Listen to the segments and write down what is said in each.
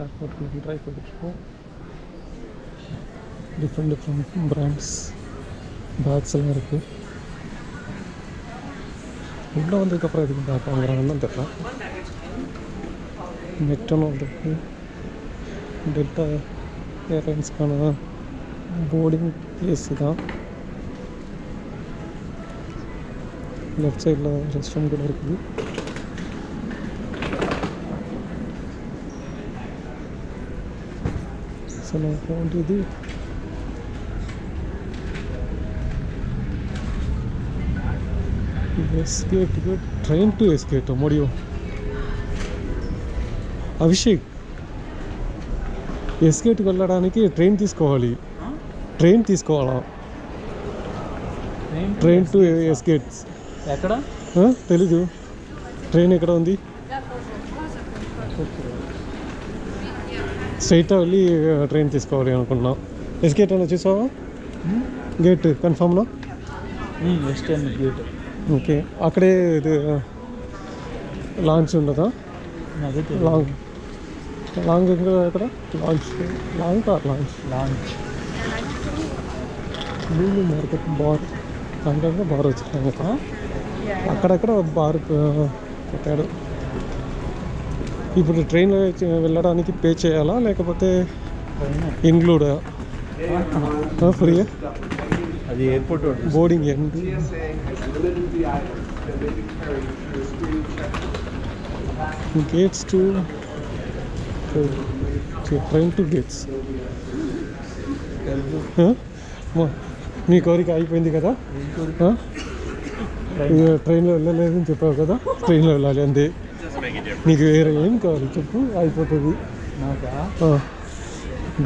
ஏர்போர்ட்டில் ட்ரை பண்ணிட்டுருக்கோம். Different brands packs எல்லாம் இருக்குது. உள்ளே வந்ததுக்கப்புறம் எதுக்கு பேக் வாங்குறாங்கன்னு தான் தெரியல. மெக்டொனால்டு இருக்குது. டெல்டா ஏர்லைன்ஸ்க்கான போர்டிங் பிளேஸ் தான். லெஃப்ட் சைடில் ரெஸ்ட் ரூம் கூட இருக்குது. ஸோ நான் போக வேண்டியது ఎస్గేట్కి ట్రైన్ టు ఎస్గేట్ మోడియో అభిషేక్ ఎస్గేట్కి వెళ్ళడానికి ట్రైన్ తీసుకోవాలి. ట్రైన్ తీసుకోవాలా? ట్రైన్ టు ఎస్గేట్స్ ఎక్కడ తెలీదు. ట్రైన్ ఎక్కడ ఉంది? స్ట్రైట్గా వెళ్ళి ట్రైన్ తీసుకోవాలి అనుకున్నా. ఎస్గేట్ అని చూసావా? గేట్ కన్ఫామ్నా? Western gate. ఓకే, అక్కడే ఇది లాంచ్ ఉండదా? లాంగ్ లాంగ్ ఎక్కడ? Launch launch Lulu market bar అంకంగా బార్ వచ్చాను. అక్కడక్కడ బార్ పెట్టాడు. ఇప్పుడు ట్రైన్లో వెళ్ళడానికి పే చేయాలా లేకపోతే ఇన్క్లూడా? ఫ్రీయా? అది ఎయిర్పోర్ట్ బోర్డింగ్ ఏంటి? Gates to train to gates. నీ కోరిక అయిపోయింది కదా? ట్రైన్లో వెళ్ళలేదని చెప్పావు కదా, ట్రైన్లో వెళ్ళాలి అంతే. నీకు వేరే ఏం కావాలి చెప్పు, అయిపోతుంది.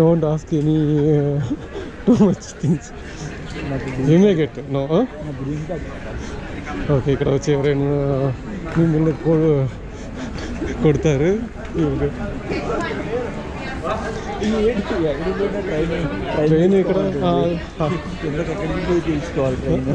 Don't ask any too much things. ఏమే గెట్ నో. ఓకే, ఇక్కడ వచ్చి ఎవరైనా మిమ్మల్ని కొడతారు. ట్రైన్ ఇక్కడ ఎక్కడికి పోయి తెలుసుకోవాలి ట్రైన్.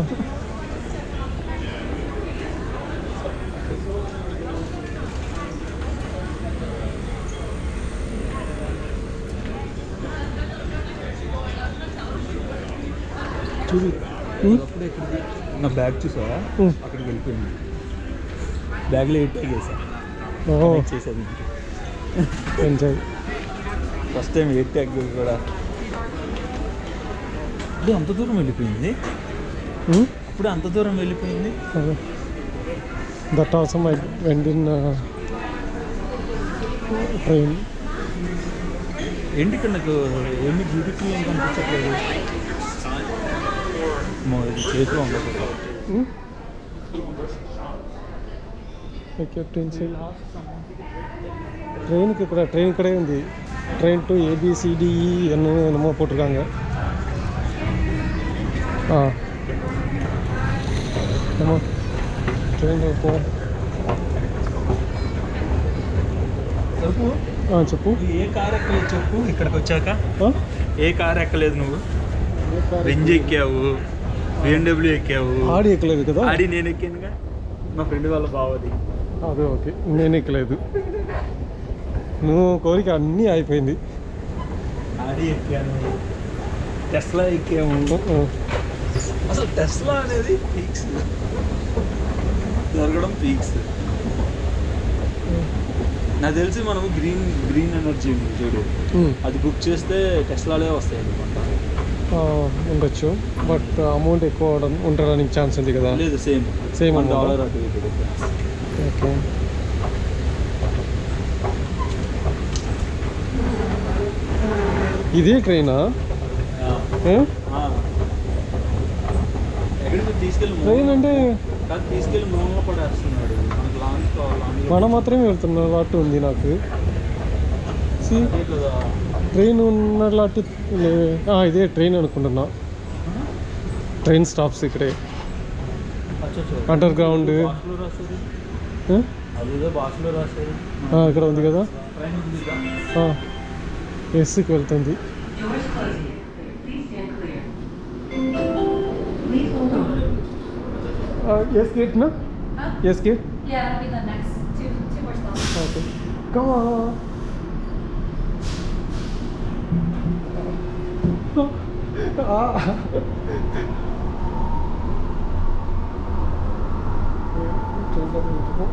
చూడు అప్పుడు ఎక్కడికి నా బ్యాగ్ చూసావా? అక్కడికి వెళ్ళిపోయింది. బ్యాగ్లో ఎయిట్ ట్యాగ్ చేసేది. Enjoy. First time eight tag కూడా. అప్పుడు అంత దూరం వెళ్ళిపోయింది. అప్పుడు అంత దూరం వెళ్ళిపోయింది. That also my went in train. ఏంటి ఇక్కడ నాకు ఏమి బ్యూటిఫుల్ ఏం కనిపించట్లేదు. చేతిలో ఉండదు. ட்ரெயினுக்கு ఇక్కడ ట్రైన్ ఇక్కడే ఉంది. ట్రైన్ టు ఏబిసిడిఈ என்னமோ போட்டிருக்காங்க. நம்ம ట్రైన్లో పో. చెప్పు. ఏ కార్ ఎక్కలేదు చెప్పు. ఇక్కడికి వచ్చాక ఏ కార్ ఎక్కలేదు నువ్వు? Benz ఎక్కావు, BMW ఎక్కావు. ఆడి ఎక్కలేదు కదా? ఆడి నేను ఎక్కానుగా, మా ఫ్రెండ్ వాళ్ళ బావది. అదే ఓకే, నేను ఎక్కలేదు. నువ్వు కోరిక అన్నీ అయిపోయింది. ఆడి ఎక్కాను, టెస్లా ఎక్కాము. అసలు టెస్లా అనేది పీక్స్ జరగడం పీక్స్. నాకు తెలిసి మనము గ్రీన్ ఎనర్జీ చూడు, అది బుక్ చేస్తే టెస్లాలే వస్తాయి అనుకుంటా. ఉండొచ్చు, బట్ అమౌంట్ ఎక్కువ ఉండడానికి ఛాన్స్ ఉంది కదా? లేదు, సేమ్ $1 అటు ఇటు డిఫరెన్స్. ఓకే, ఇదే ట్రైనా? ఎక్కడికి తీసుకెళ్ళి ట్రైన్ అంటే తీసుకెళ్ళి మూలంగా పడేస్తున్నాడు. మనకు లాంగ్ కావాలి, మనం మాత్రమే వెళ్తున్నాం. అటు ఉంది నాకు ట్రైన్ ఉన్నట్టు. ఇదే ట్రైన్ అనుకుంటున్నా. ట్రైన్ స్టాప్స్ ఇక్కడే, అండర్ గ్రౌండ్. ఇక్కడ ఉంది కదా, ఎస్కి వెళ్తుంది. ఎస్ గేట్ నా? S gate. Yeah, that'll be the next two more stops. Okay. Come on. చూద్దాం.